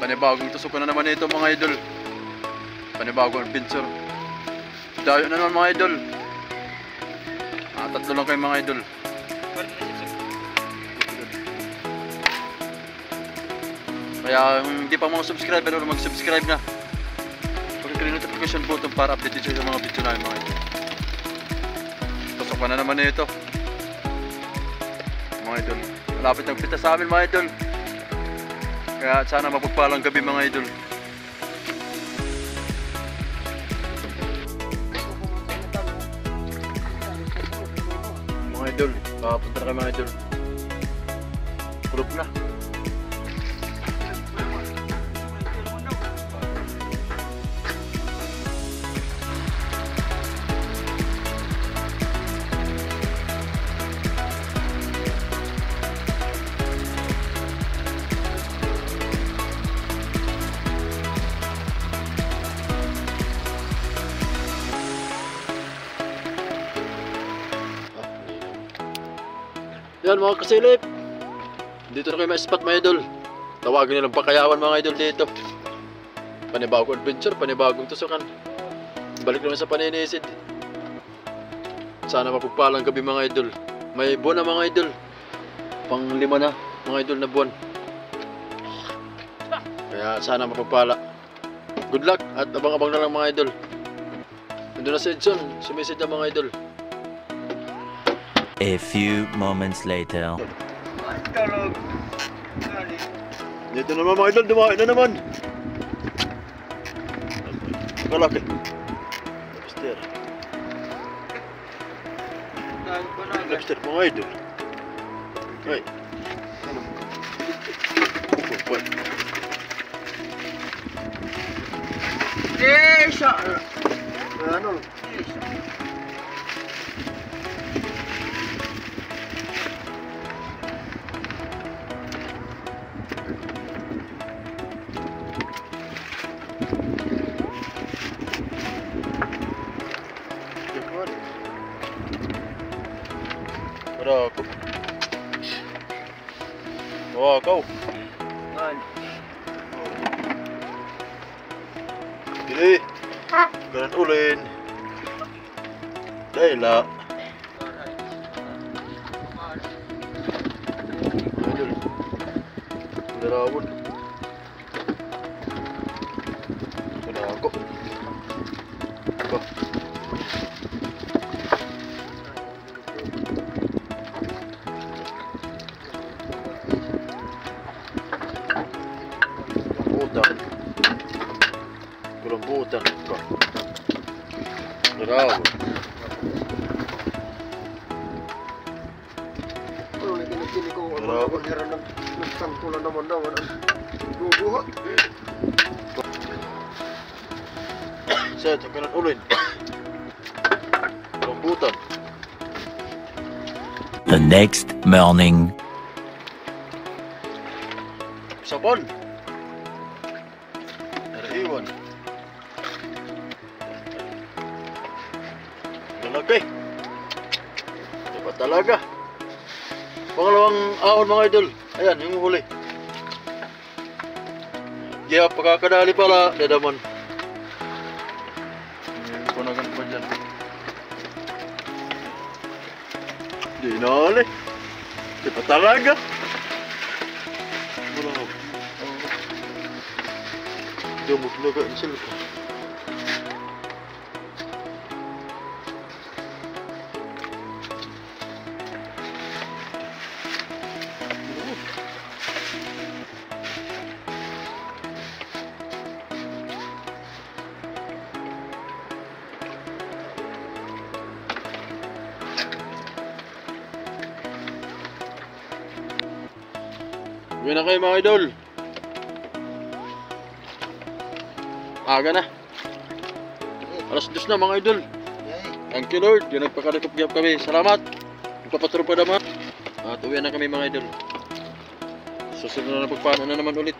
Panibagong tusukan na naman ito mga idol. Panibagong adventure. Dayo na naman mga idol. Tatlo lang kayo mga idol. Kaya hindi pa mga subscriber, mag-subscribe na. Pag-click notification button para update dito sa mga video namin mga idol. Tusukan na naman ito mga idol. Malapit ng pita sa amin mga idol. Kaya sana mapagpalang gabi mga idol. Mga idol, papunta na kayo mga idol. Group na. Yan mga kasilip, dito na kayo may spot mga idol. Tawagin nilang Pakayawan mga idol dito. Panibagong adventure, panibagong tusukan. Balik naman sa paninisid. Sana mapagpalang gabi mga idol. May buwan na mga idol. Pang 5 na mga idol na buwan. Kaya sana mapagpala. Good luck at abang-abang na lang mga idol. Nandun na si Edson, sumisid na mga idol. A few moments later. Dito naman mga idol, dumain na naman. Kalaki. Lobster. Lobster mga idol. Ay. Pupot. Siya! Ano? Berapa? Wah, kau. Pilih. Ganun ulin. Dahila. Idol. Darawon. Sudah aku. Apa? Kelembutan kok. Darawon. Ano na kinagkini ko? Ano na nagtangtulan naman naman ang bubuhat. Saya ganun ulin. Kelembutan. The next morning. Sabon. Iwan. Lalaki. Diba talaga? Pangalawang ahon mga idol. Ayan, yung huli. Yeah, pagkakadali pala, dadaman. Punagan pa dyan. Di nali. Diba talaga? Wala ko. Dumog na ka ang cellphone. Uwi na kayo mga idol. Aga na. Alas 2 na mga idol. Thank you Lord. Yung nagpakalikop-gap kami. Salamat. Magpapatro pa naman. At uwi na kami mga idol. Susunod na pagpano na naman ulit.